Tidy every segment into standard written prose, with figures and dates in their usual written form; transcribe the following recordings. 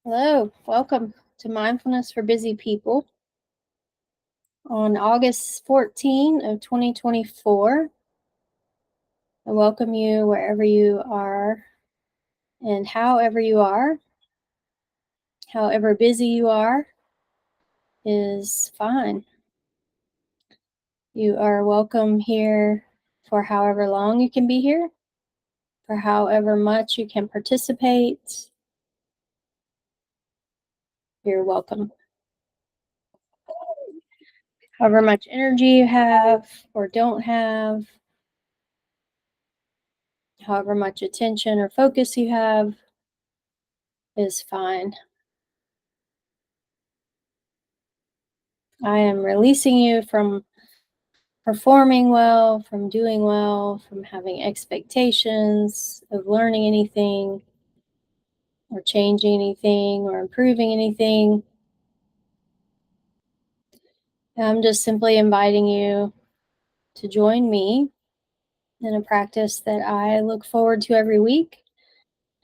Hello, welcome to Mindfulness for Busy People. On August 14 of 2024, I welcome you wherever you are and however busy you are is fine. You are welcome here for however long you can be here, for however much you can participate. You're welcome. However much energy you have or don't have, however much attention or focus you have is fine. I am releasing you from performing well, from doing well, from having expectations of learning anything or changing anything or improving anything. I'm just simply inviting you to join me in a practice that I look forward to every week,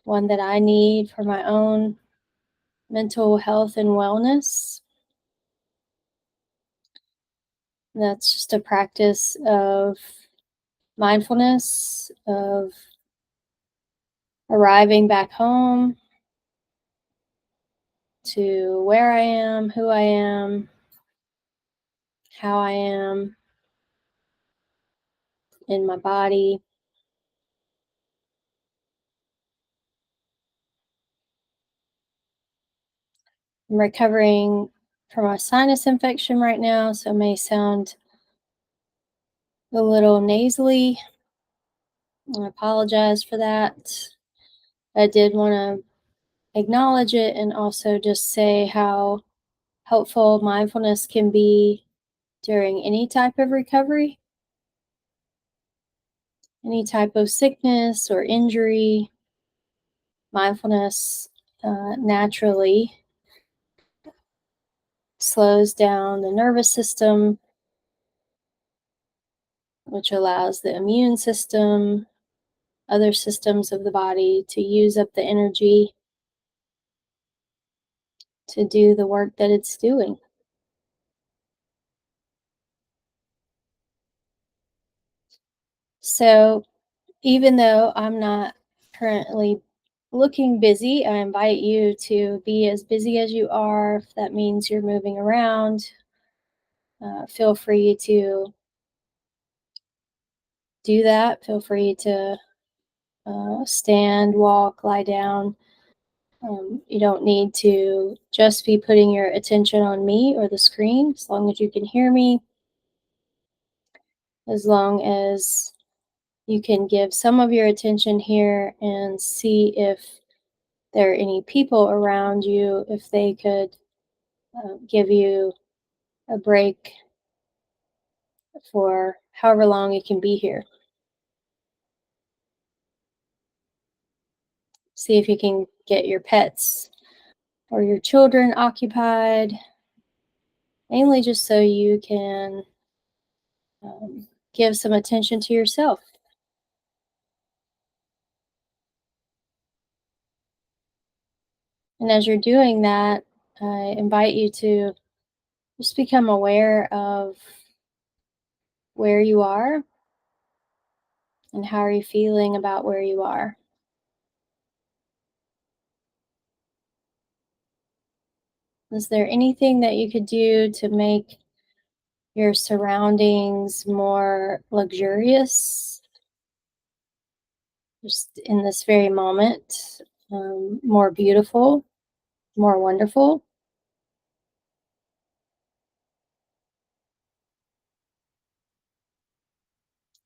one that I need for my own mental health and wellness. That's just a practice of mindfulness, of arriving back home to where I am, who I am, how I am in my body. I'm recovering from a sinus infection right now, so it may sound a little nasally. I apologize for that. I did want to acknowledge it and also just say how helpful mindfulness can be during any type of recovery, any type of sickness or injury. Mindfulness naturally slows down the nervous system, which allows the immune system, other systems of the body to use up the energy to do the work that it's doing. So, even though I'm not currently looking busy, I invite you to be as busy as you are. If that means you're moving around, feel free to do that. Feel free to stand, walk, lie down. You don't need to just be putting your attention on me or the screen, as long as you can hear me, as long as you can give some of your attention here and see if there are any people around you, if they could give you a break for however long you can be here. See if you can get your pets or your children occupied, mainly just so you can give some attention to yourself. And as you're doing that, I invite you to just become aware of where you are and how are you feeling about where you are. Is there anything that you could do to make your surroundings more luxurious, just in this very moment, more beautiful, more wonderful?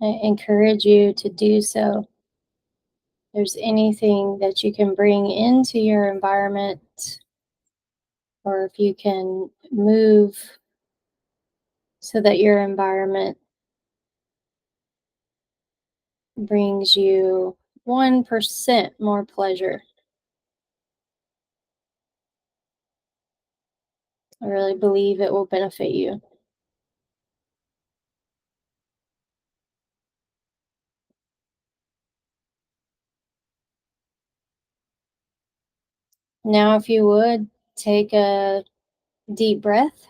I encourage you to do so. If there's anything that you can bring into your environment, or if you can move so that your environment brings you 1% more pleasure, I really believe it will benefit you. Now, if you would, take a deep breath,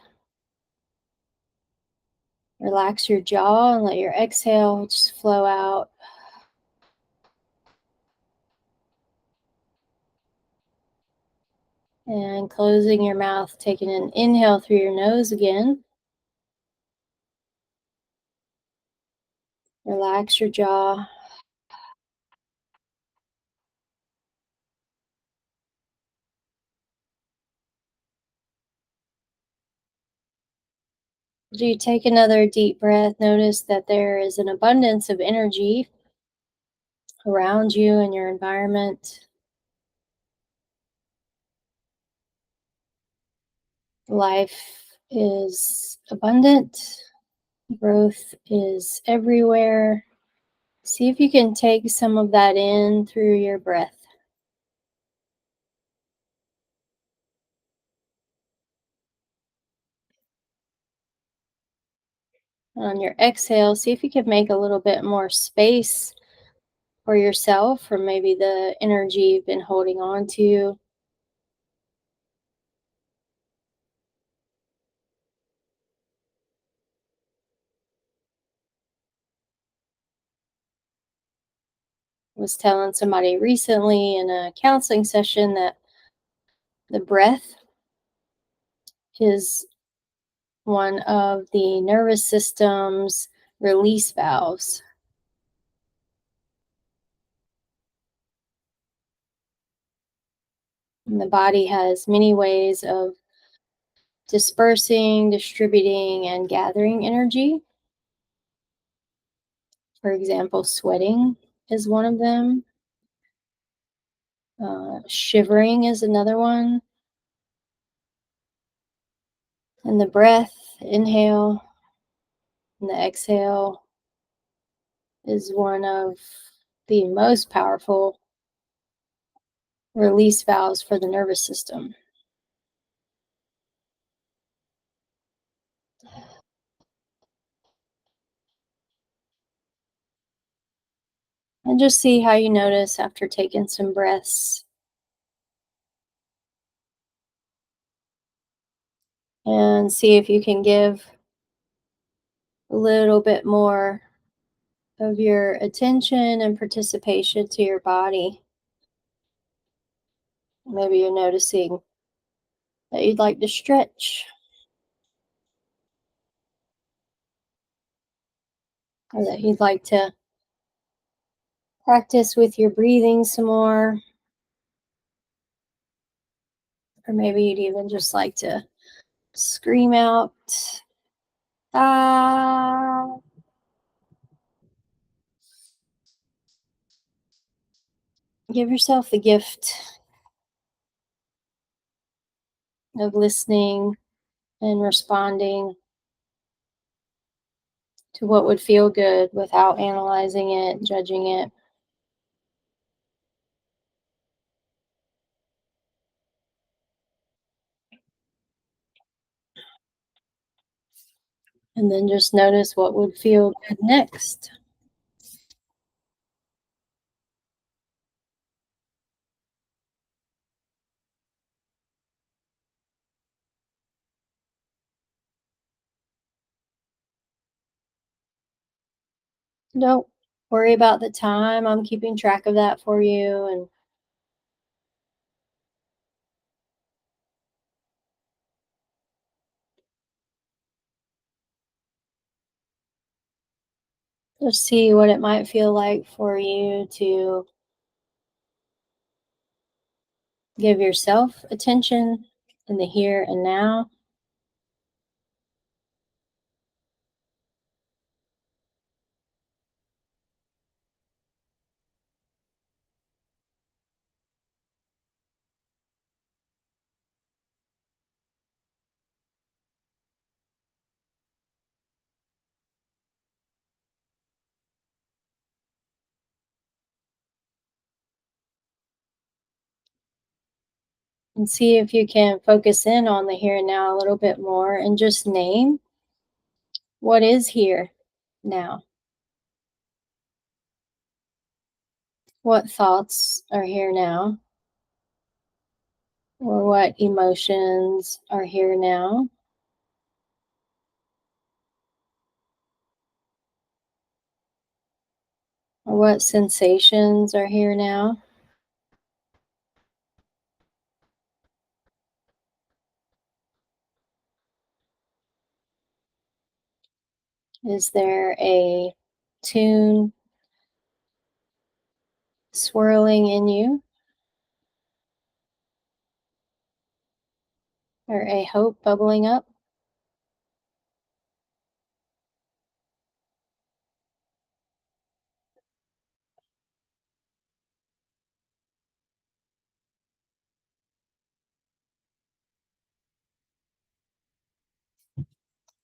relax your jaw, and let your exhale just flow out. And closing your mouth, taking an inhale through your nose again. Relax your jaw. As you take another deep breath, notice that there is an abundance of energy around you and your environment. Life is abundant, growth is everywhere. See if you can take some of that in through your breath. On your exhale, see if you can make a little bit more space for yourself, or maybe the energy you've been holding on to. Was telling somebody recently in a counseling session that the breath is one of the nervous system's release valves. And the body has many ways of dispersing, distributing, and gathering energy. For example, sweating is one of them. Shivering is another one. And the breath, inhale, and the exhale is one of the most powerful release valves for the nervous system. And just see how you notice after taking some breaths. And see if you can give a little bit more of your attention and participation to your body. Maybe you're noticing that you'd like to stretch, or that you'd like to practice with your breathing some more, or maybe you'd even just like to scream out, ah. Give yourself the gift of listening and responding to what would feel good without analyzing it, judging it. And then just notice what would feel good next. Don't worry about the time. I'm keeping track of that for you. And just see what it might feel like for you to give yourself attention in the here and now. And see if you can focus in on the here and now a little bit more and just name what is here now. What thoughts are here now? or what emotions are here now, or what sensations are here now. Is there a tune swirling in you, or a hope bubbling up?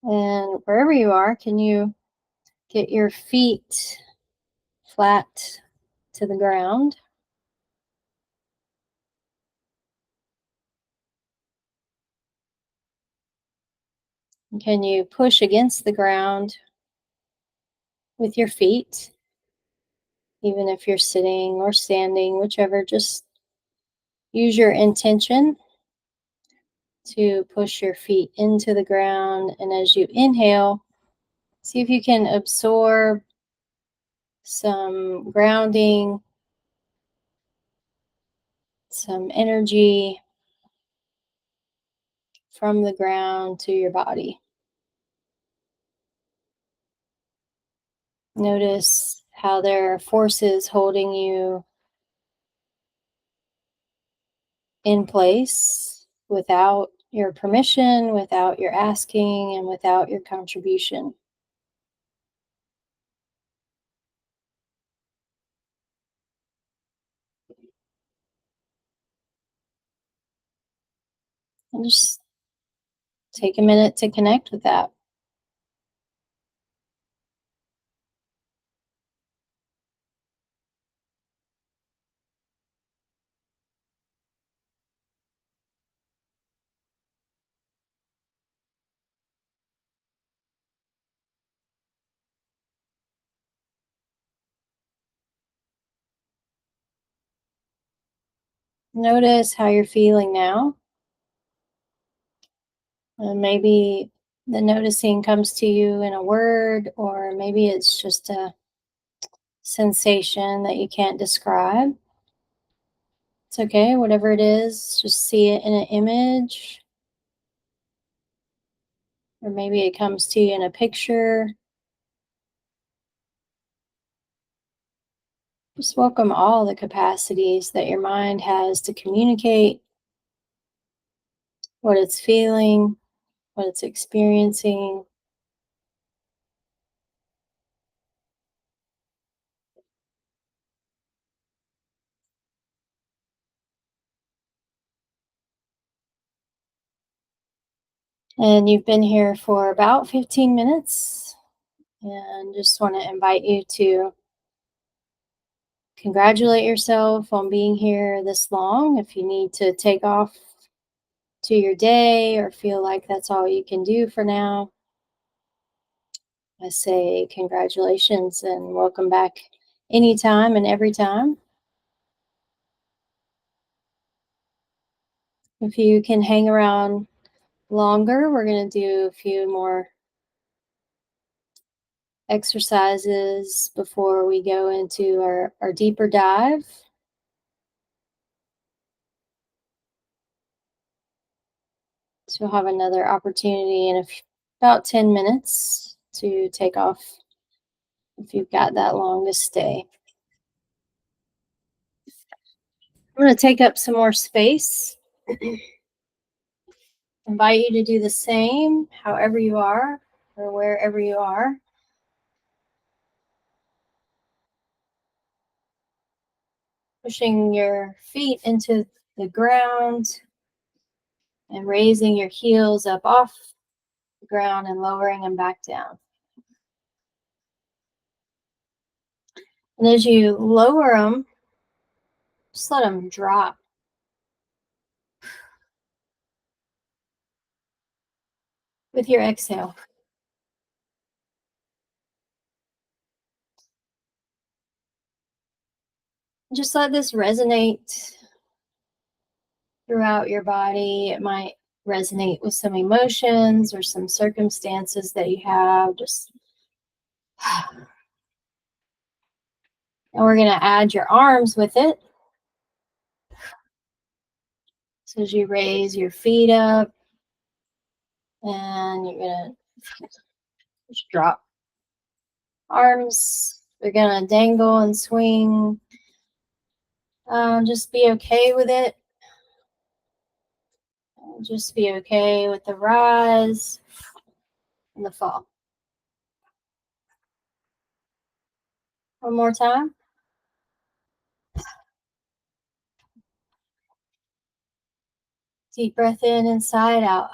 And wherever you are, can you get your feet flat to the ground? Can you push against the ground with your feet, even if you're sitting or standing, whichever? Just use your intention to push your feet into the ground. And as you inhale, see if you can absorb some grounding, some energy from the ground to your body. Notice how there are forces holding you in place without your permission, without your asking, and without your contribution. And just take a minute to connect with that. Notice how you're feeling now. And maybe the noticing comes to you in a word, or maybe it's just a sensation that you can't describe. It's okay, whatever it is, just see it in an image, or maybe it comes to you in a picture. Just welcome all the capacities that your mind has to communicate what it's feeling, what it's experiencing. And you've been here for about 15 minutes, and just want to invite you to congratulate yourself on being here this long. If you need to take off to your day or feel like that's all you can do for now, I say congratulations and welcome back anytime and every time. If you can hang around longer, we're going to do a few more exercises before we go into our deeper dive. So you'll have another opportunity in about 10 minutes to take off if you've got that long to stay. I'm going to take up some more space. Invite you to do the same, however you are or wherever you are. Pushing your feet into the ground and raising your heels up off the ground and lowering them back down. And as you lower them, just let them drop. With your exhale. Just let this resonate throughout your body. It might resonate with some emotions or some circumstances that you have. Just and we're going to add your arms with it. So as you raise your feet up, and you're going to just drop arms. They're going to dangle and swing. Just be okay with it. Just be okay with the rise and the fall. One more time. Deep breath in, inside out.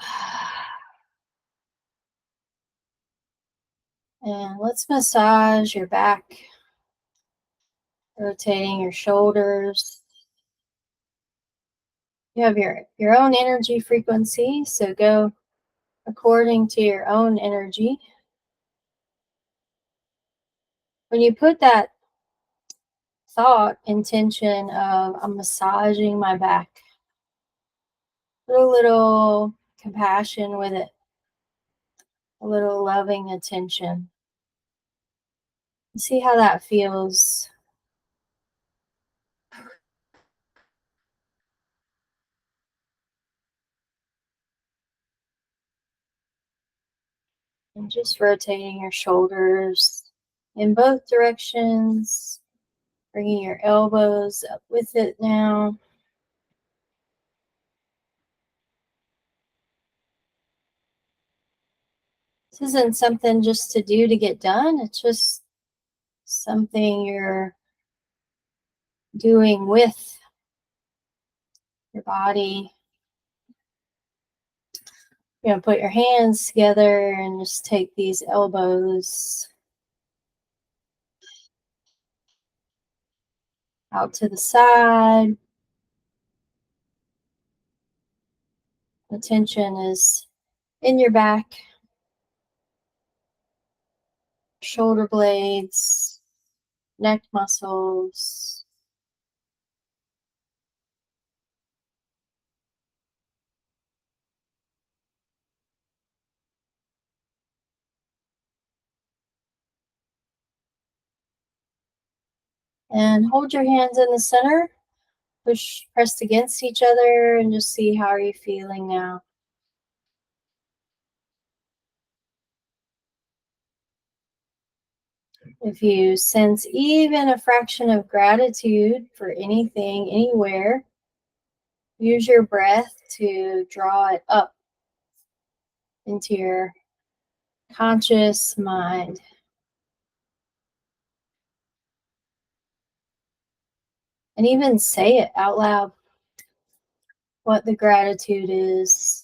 And let's massage your back, rotating your shoulders. You have your own energy frequency, so go according to your own energy. When you put that thought, intention of I'm massaging my back, put a little compassion with it, a little loving attention. See how that feels. And just rotating your shoulders in both directions, bringing your elbows up with it now. This isn't something just to do to get done. It's just something you're doing with your body. You're going to put your hands together and just take these elbows out to the side. The tension is in your back, shoulder blades, neck muscles. And hold your hands in the center, push pressed against each other, and just see how are you feeling now. If you sense even a fraction of gratitude for anything, anywhere, use your breath to draw it up into your conscious mind. And even say it out loud, what the gratitude is.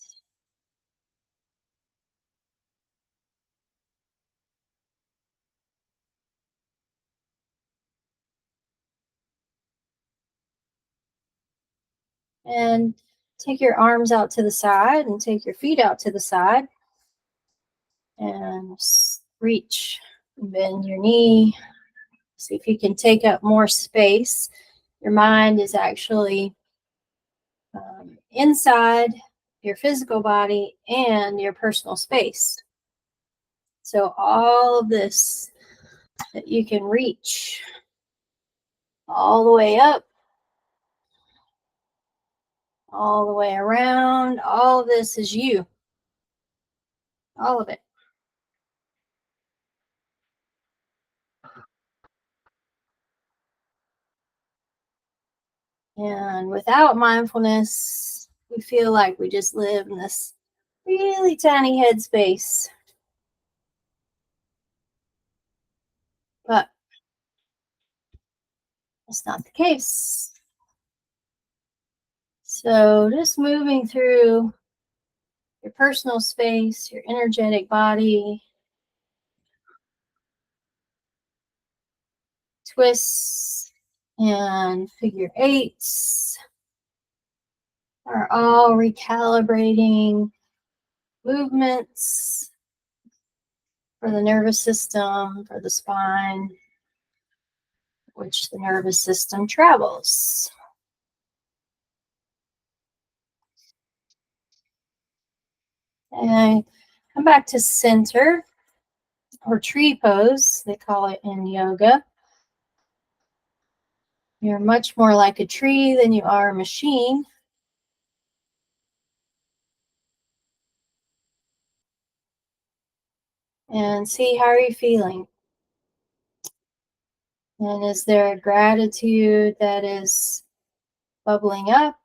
And take your arms out to the side and take your feet out to the side. And reach, bend your knee. See if you can take up more space. Your mind is actually inside your physical body and your personal space. So all of this that you can reach all the way up, all the way around, all of this is you. All of it. And without mindfulness, we feel like we just live in this really tiny headspace. But that's not the case. So just moving through your personal space, your energetic body, twists and figure eights are all recalibrating movements for the nervous system, for the spine, which the nervous system travels. And come back to center or tree pose, they call it in yoga. You're much more like a tree than you are a machine. And see, how are you feeling? And is there a gratitude that is bubbling up?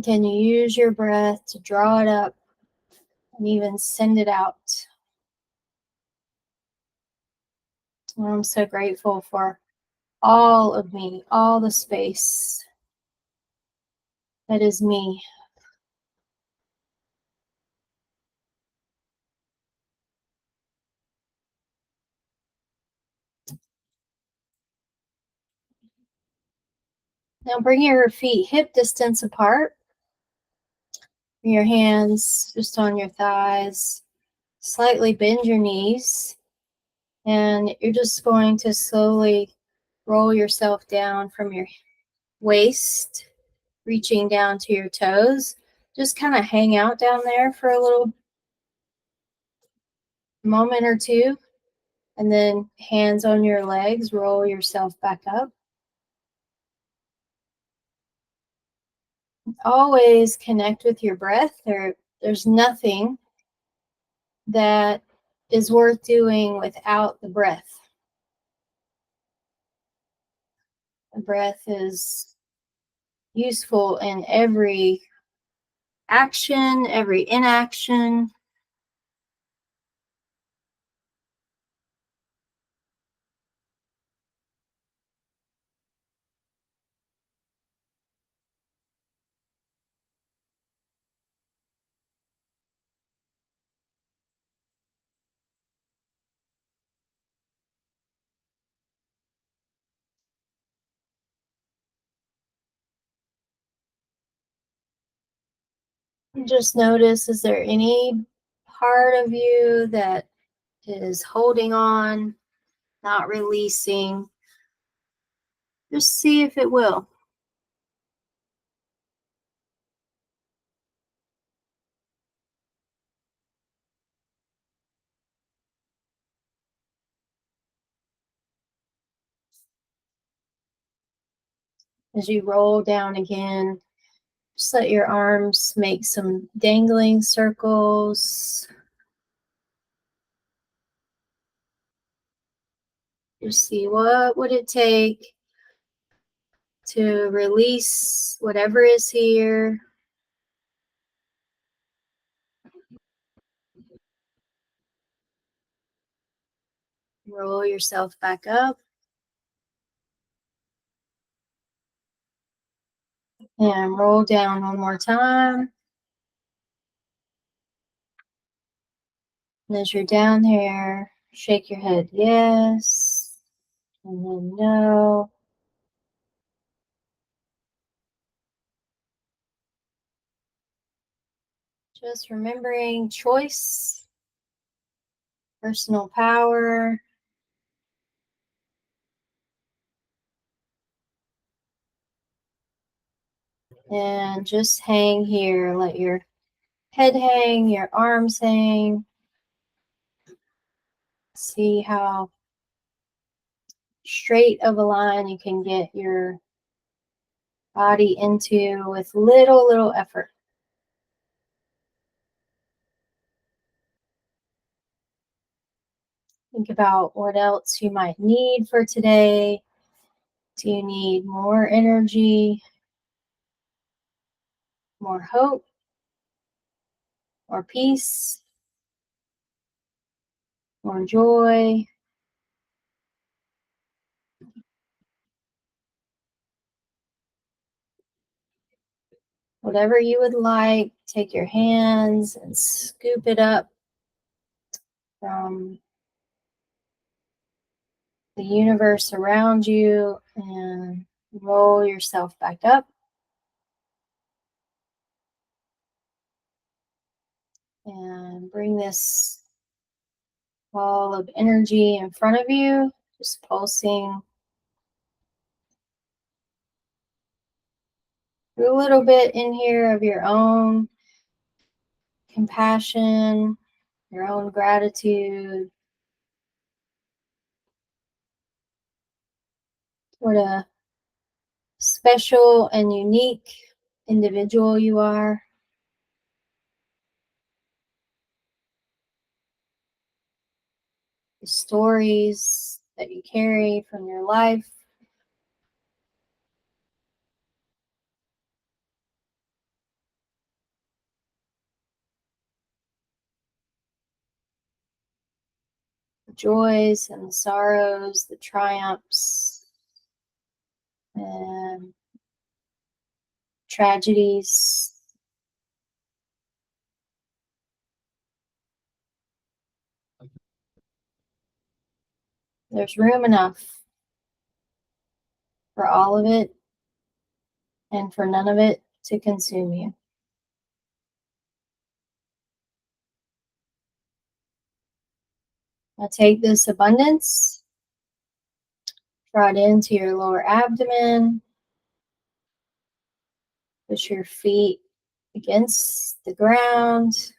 Can you use your breath to draw it up and even send it out? Well, I'm so grateful for all of me, all the space that is me. Now bring your feet hip distance apart. Your hands just on your thighs. Slightly bend your knees. And you're just going to slowly roll yourself down from your waist, reaching down to your toes. Just kind of hang out down there for a little moment or two. And then hands on your legs, roll yourself back up. Always connect with your breath. There's nothing that is worth doing without the breath. The breath is useful in every action, every inaction. Just notice, is there any part of you that is holding on, not releasing? Just see if it will. As you roll down again, just let your arms make some dangling circles. Just see, what would it take to release whatever is here? Roll yourself back up. And roll down one more time. And as you're down here, shake your head yes, and then no. Just remembering choice, personal power, and just hang here. Let your head hang, your arms hang. See how straight of a line you can get your body into with little effort. Think about what else you might need for today. Do you need more energy, more hope, more peace, more joy? Whatever you would like, take your hands and scoop it up from the universe around you and roll yourself back up. And bring this ball of energy in front of you, just pulsing a little bit in here of your own compassion, your own gratitude. What a special and unique individual you are. The stories that you carry from your life. The joys and the sorrows, the triumphs and tragedies. There's room enough for all of it and for none of it to consume you. Now take this abundance, draw it into your lower abdomen, push your feet against the ground,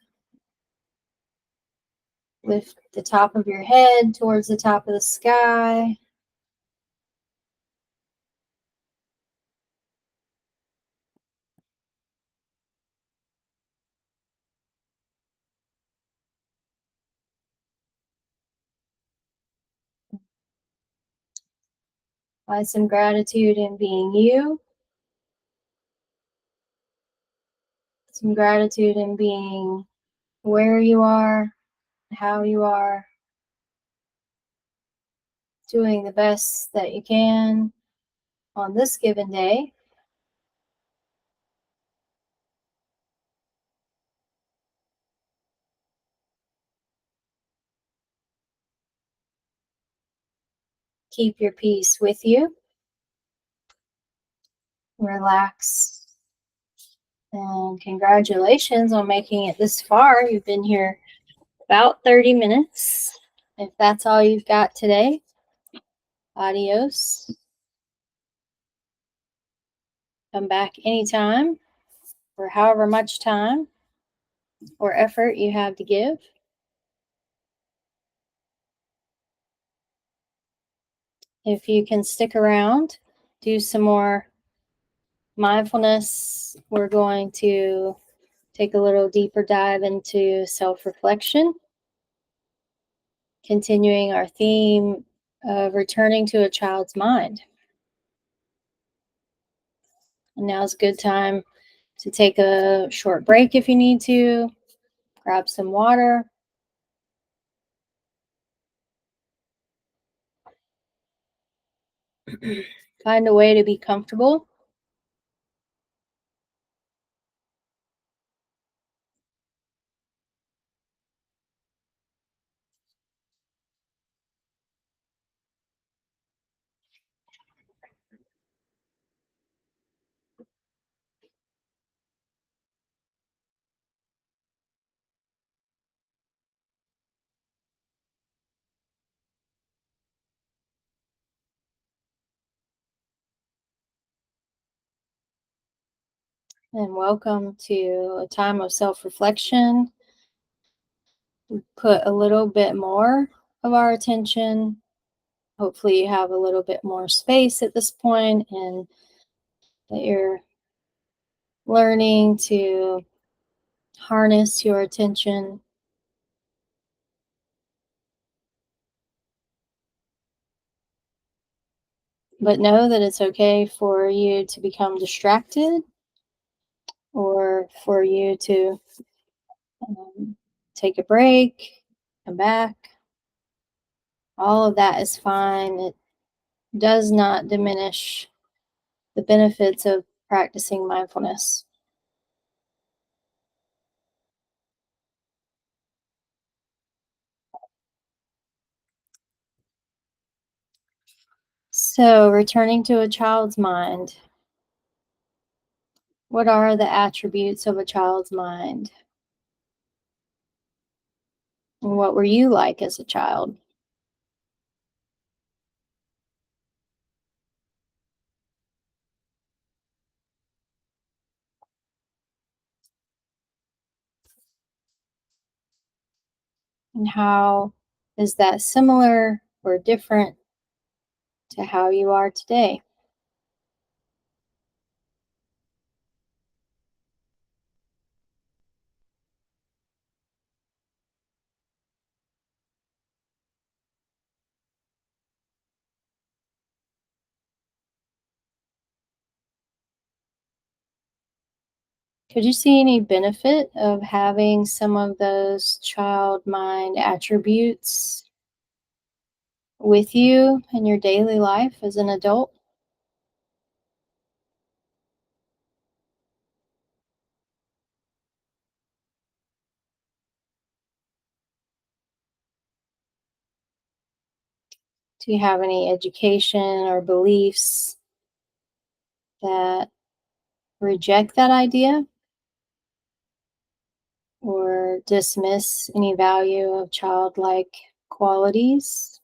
lift the top of your head towards the top of the sky. Find some gratitude in being you, some gratitude in being where you are, how you are, doing the best that you can on this given day. Keep your peace with you. Relax. And congratulations on making it this far. You've been here about 30 minutes. If that's all you've got today, adios. Come back anytime for however much time or effort you have to give. If you can stick around, do some more mindfulness. We're going to take a little deeper dive into self-reflection, continuing our theme of returning to a child's mind. And now's a good time to take a short break if you need to, grab some water. Find a way to be comfortable. And welcome to a time of self-reflection. We put a little bit more of our attention. Hopefully you have a little bit more space at this point and that you're learning to harness your attention. But know that it's okay for you to become distracted or for you to take a break, come back. All of that is fine. It does not diminish the benefits of practicing mindfulness. So, returning to a child's mind. What are the attributes of a child's mind? And what were you like as a child? And how is that similar or different to how you are today? Could you see any benefit of having some of those child mind attributes with you in your daily life as an adult? Do you have any education or beliefs that reject that idea or dismiss any value of childlike qualities?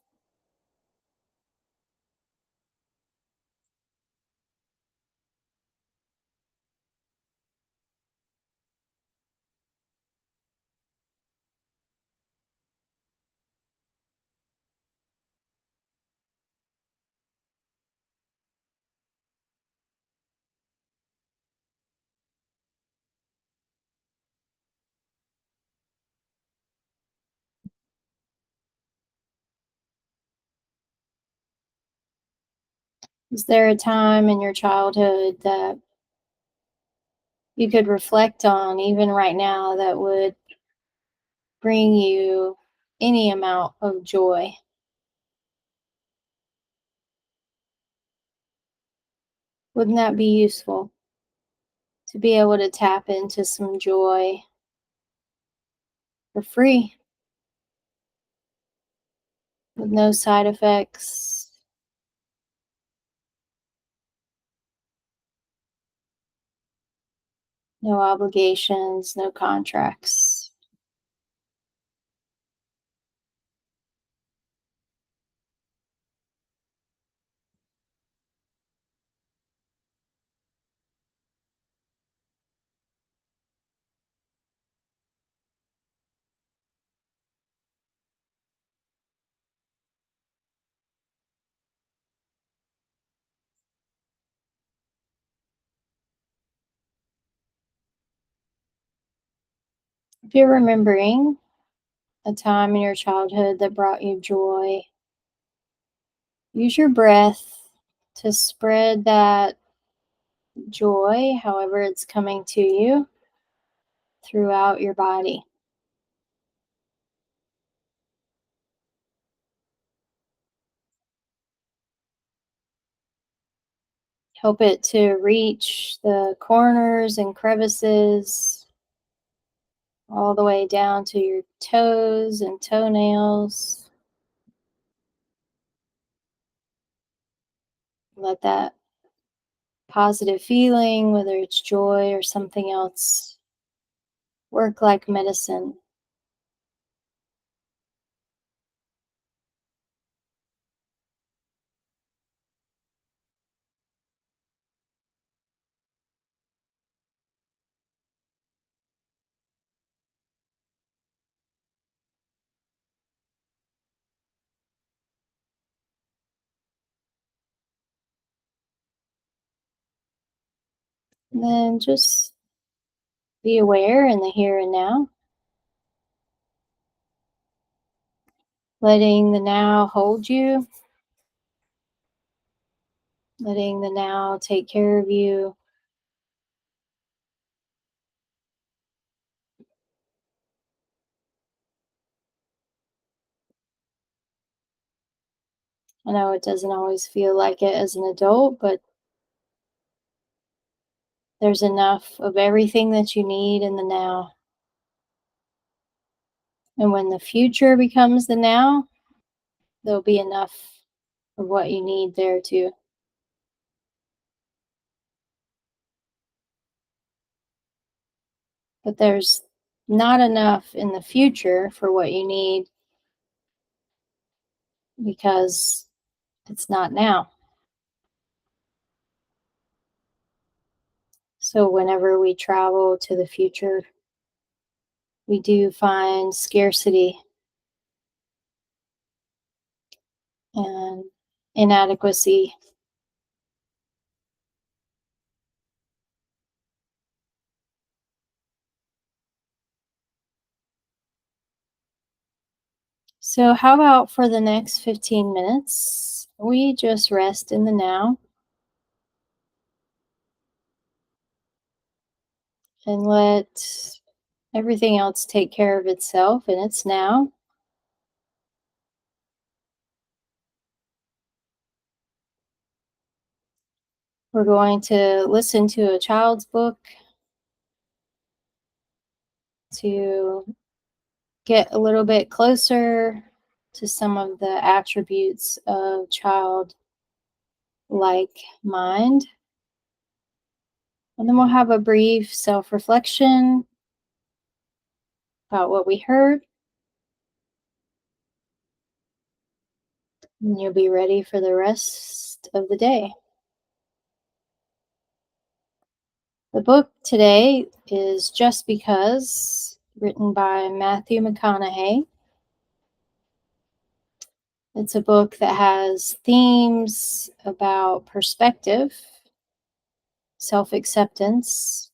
Is there a time in your childhood that you could reflect on, even right now, that would bring you any amount of joy? Wouldn't that be useful to be able to tap into some joy for free with no side effects, no obligations, no contracts? If you're remembering a time in your childhood that brought you joy, use your breath to spread that joy, however it's coming to you, throughout your body. Help it to reach the corners and crevices all the way down to your toes and toenails. Let that positive feeling, whether it's joy or something else, work like medicine. And then just be aware in the here and now, letting the now hold you, letting the now take care of you. I know it doesn't always feel like it as an adult, but there's enough of everything that you need in the now. And when the future becomes the now, there'll be enough of what you need there too. But there's not enough in the future for what you need because it's not now. So whenever we travel to the future, we do find scarcity inadequacy. So, how about for the next 15 minutes, we just rest in the now and let everything else take care of itself in its now. We're going to listen to a child's book to get a little bit closer to some of the attributes of childlike mind. And then we'll have a brief self reflection about what we heard. And you'll be ready for the rest of the day. The book today is Just Because, written by Matthew McConaughey. It's a book that has themes about perspective, self acceptance,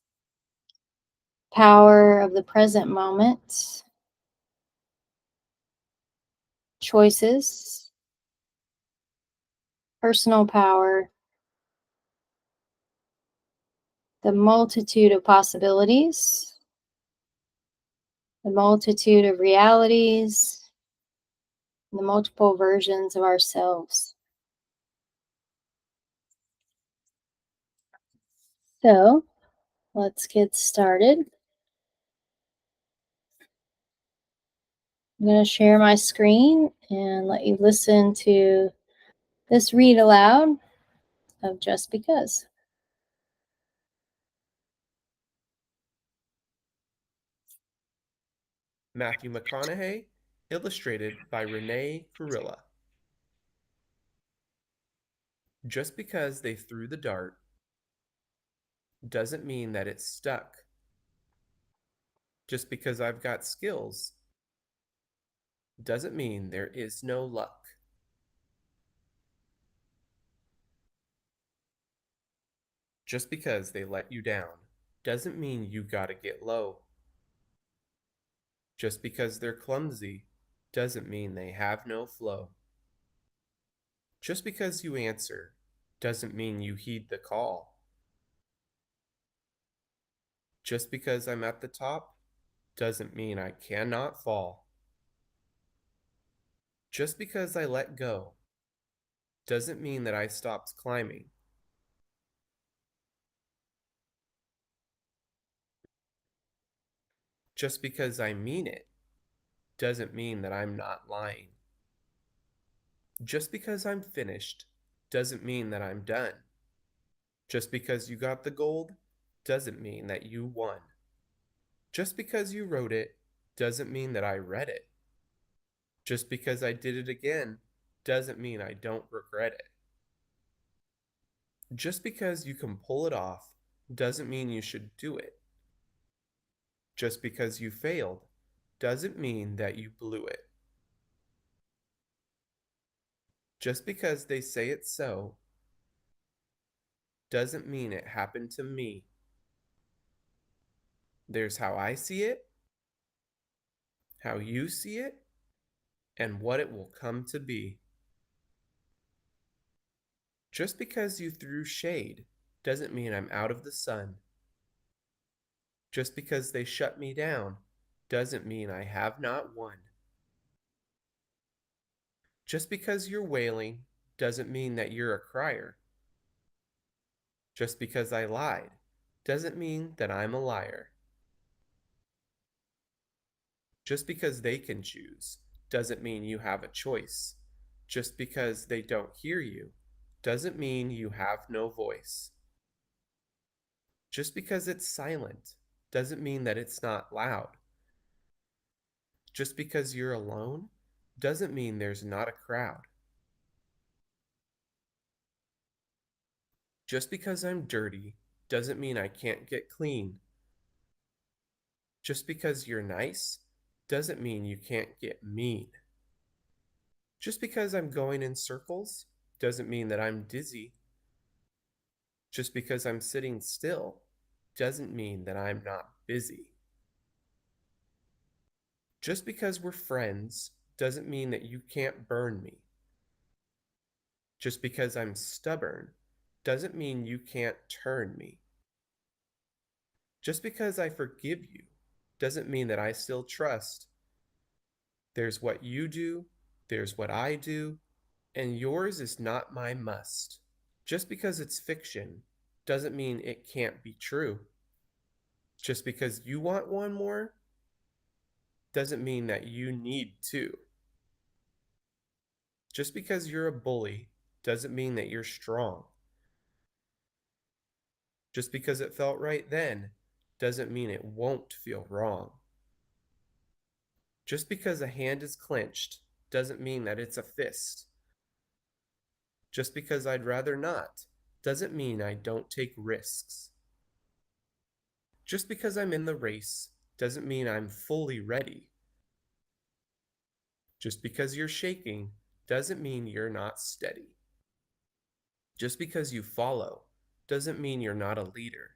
power of the present moment, choices, personal power, the multitude of possibilities, the multitude of realities, and the multiple versions of ourselves. So let's get started. I'm going to share my screen and let you listen to this read aloud of Just Because. Matthew McConaughey, illustrated by Renee Kurilla. Just because they threw the dart doesn't mean that it's stuck. Just because I've got skills doesn't mean there is no luck. Just because they let you down doesn't mean you gotta get low. Just because they're clumsy doesn't mean they have no flow. Just because you answer doesn't mean you heed the call. Just because I'm at the top doesn't mean I cannot fall. Just because I let go doesn't mean that I stopped climbing. Just because I mean it doesn't mean that I'm not lying. Just because I'm finished doesn't mean that I'm done. Just because you got the gold doesn't mean that you won. Just because you wrote it doesn't mean that I read it. Just because I did it again doesn't mean I don't regret it. Just because you can pull it off doesn't mean you should do it. Just because you failed doesn't mean that you blew it. Just because they say it's so doesn't mean it happened to me. There's how I see it, how you see it, and what it will come to be. Just because you threw shade doesn't mean I'm out of the sun. Just because they shut me down doesn't mean I have not won. Just because you're wailing doesn't mean that you're a crier. Just because I lied doesn't mean that I'm a liar. Just because they can choose doesn't mean you have a choice. Just because they don't hear you doesn't mean you have no voice. Just because it's silent doesn't mean that it's not loud. Just because you're alone doesn't mean there's not a crowd. Just because I'm dirty doesn't mean I can't get clean. Just because you're nice doesn't mean you can't get mean. Just because I'm going in circles doesn't mean that I'm dizzy. Just because I'm sitting still doesn't mean that I'm not busy. Just because we're friends doesn't mean that you can't burn me. Just because I'm stubborn doesn't mean you can't turn me. Just because I forgive you doesn't mean that I still trust. There's what you do, there's what I do, and yours is not my must. Just because it's fiction doesn't mean it can't be true. Just because you want one more doesn't mean that you need two. Just because you're a bully doesn't mean that you're strong. Just because it felt right then doesn't mean it won't feel wrong. Just because a hand is clenched doesn't mean that it's a fist. Just because I'd rather not doesn't mean I don't take risks. Just because I'm in the race doesn't mean I'm fully ready. Just because you're shaking doesn't mean you're not steady. Just because you follow doesn't mean you're not a leader.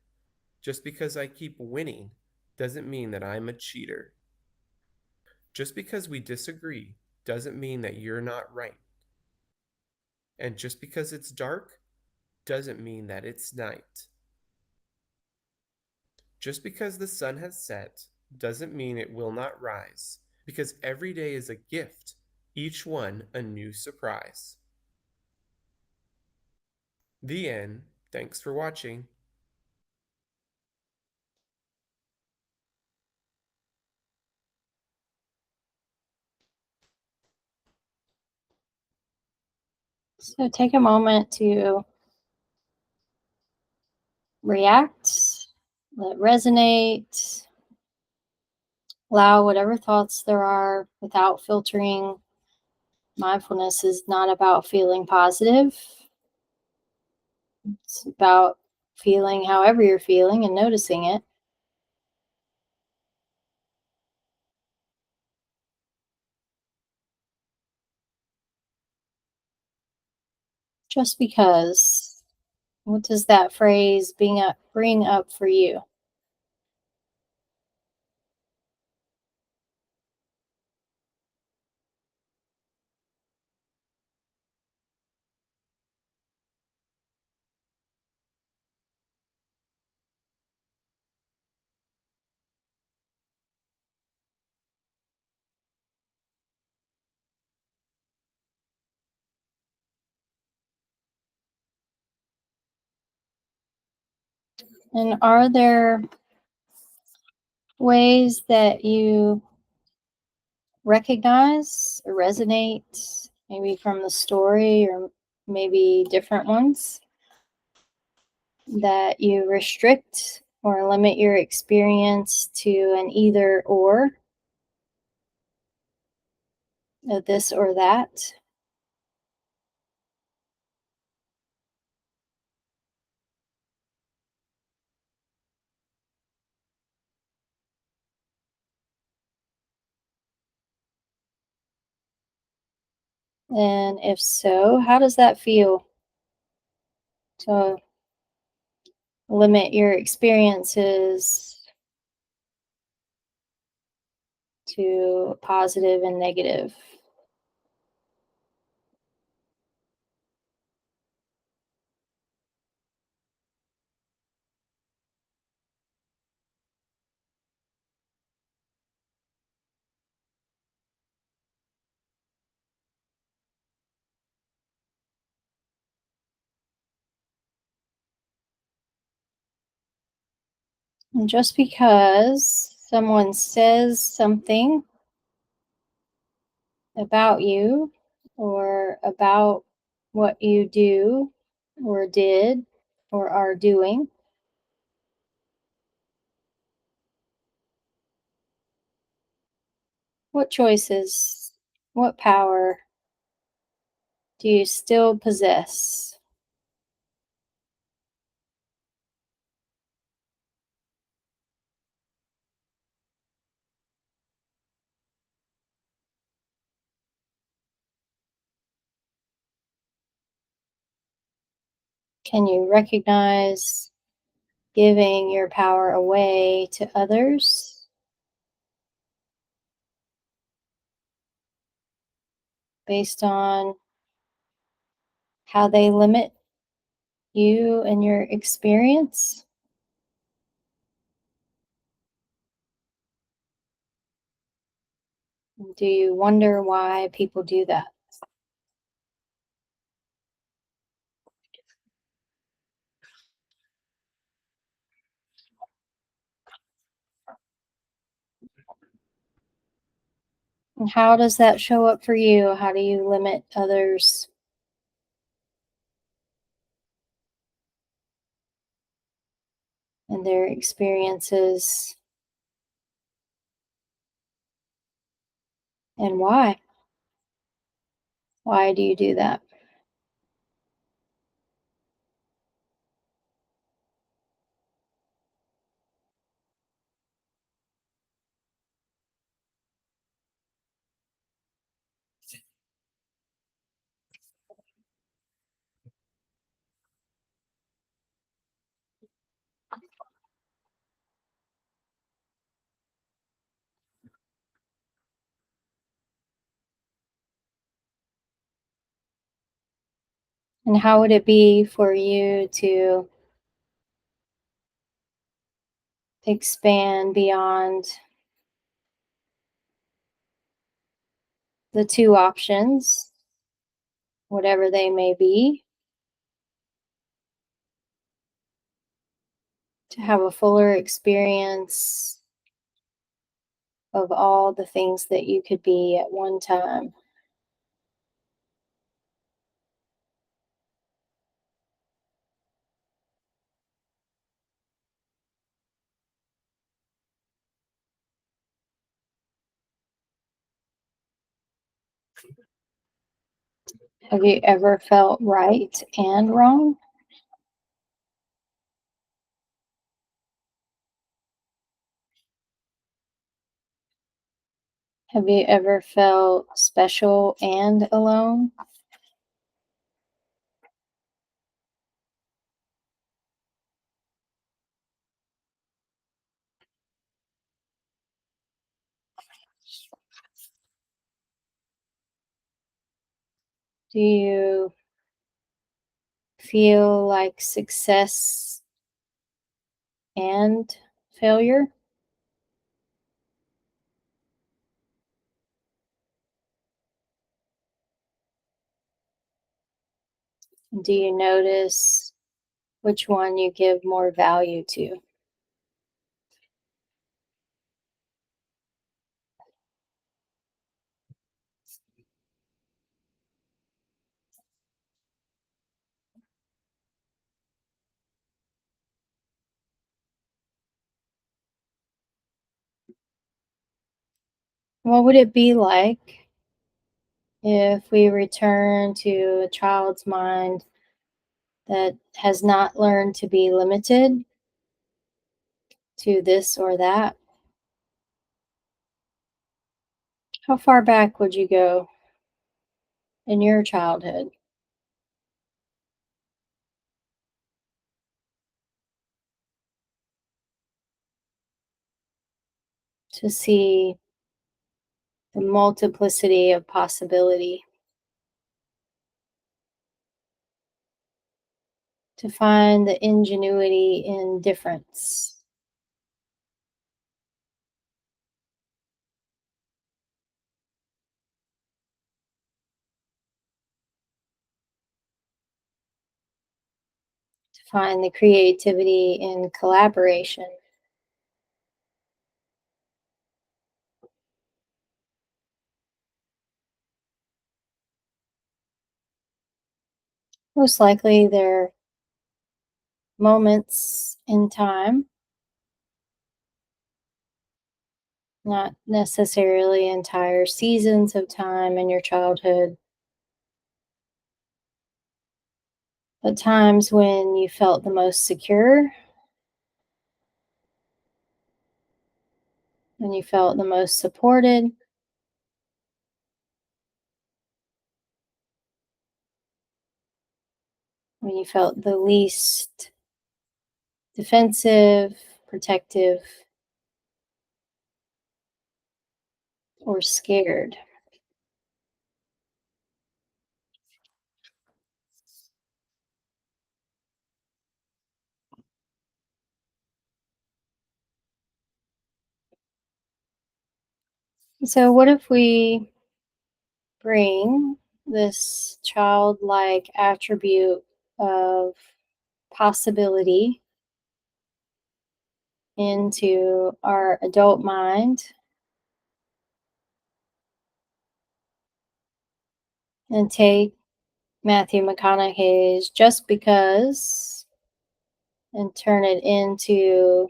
Just because I keep winning doesn't mean that I'm a cheater. Just because we disagree doesn't mean that you're not right. And just because it's dark doesn't mean that it's night. Just because the sun has set doesn't mean it will not rise, because every day is a gift, each one a new surprise. The end. Thanks for watching. So take a moment to react, let it resonate, allow whatever thoughts there are without filtering. Mindfulness is not about feeling positive, it's about feeling however you're feeling and noticing it. Just because. What does that phrase bring up for you? And are there ways that you recognize or resonate, maybe from the story or maybe different ones, that you restrict or limit your experience to an either or, a this or that? And if so, how does that feel to limit your experiences to positive and negative? And just because someone says something about you or about what you do or did or are doing, what choices, what power do you still possess? Can you recognize giving your power away to others based on how they limit you and your experience? Do you wonder why people do that? And how does that show up for you? How do you limit others and their experiences, and why? Why do you do that? And how would it be for you to expand beyond the two options, whatever they may be, to have a fuller experience of all the things that you could be at one time? Have you ever felt right and wrong? Have you ever felt special and alone? Do you feel like success and failure? Do you notice which one you give more value to? What would it be like if we return to a child's mind that has not learned to be limited to this or that? How far back would you go in your childhood to see the multiplicity of possibility, to find the ingenuity in difference, to find the creativity in collaboration? Most likely, there are moments in time, not necessarily entire seasons of time in your childhood, but times when you felt the most secure, when you felt the most supported, when you felt the least defensive, protective, or scared. So, what if we bring this childlike attribute of possibility into our adult mind and take Matthew McConaughey's just because and turn it into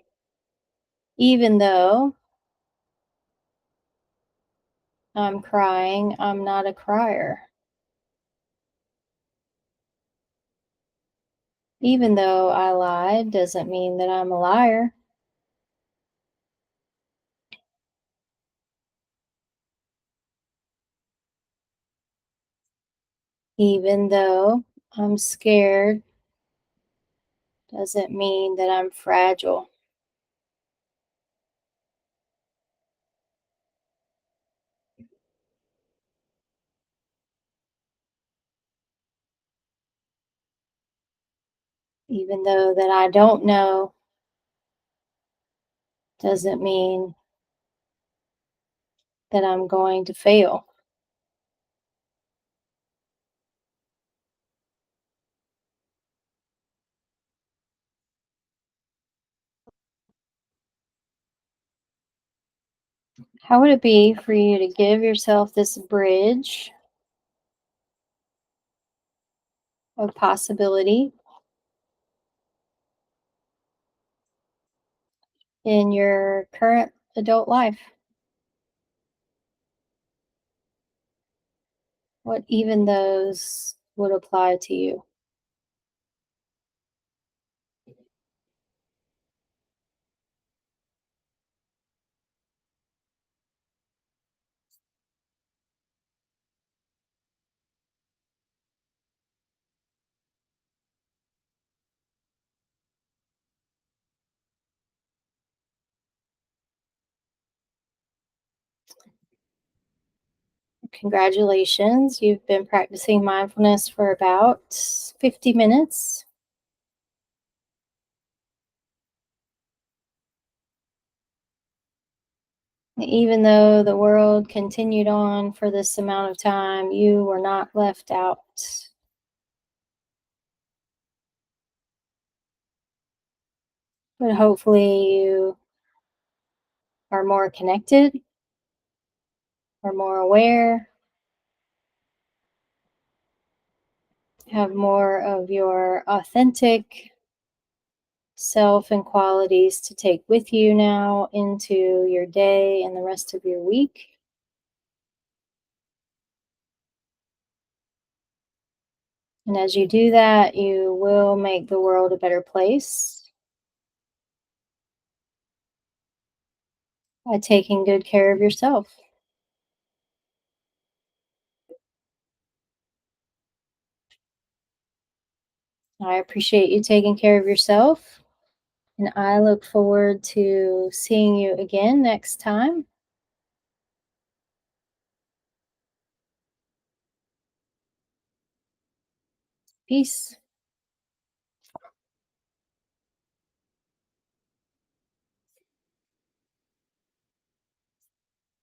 even though I'm crying, I'm not a crier. Even though I lied doesn't mean that I'm a liar. Even though I'm scared doesn't mean that I'm fragile. Even though that I don't know doesn't mean that I'm going to fail. How would it be for you to give yourself this bridge of possibility in your current adult life? What even those would apply to you? Congratulations, you've been practicing mindfulness for about 50 minutes. Even though the world continued on for this amount of time, you were not left out. But hopefully, you are more connected, are more aware, have more of your authentic self and qualities to take with you now into your day and the rest of your week. And as you do that, you will make the world a better place by taking good care of yourself. I appreciate you taking care of yourself, and I look forward to seeing you again next time. Peace.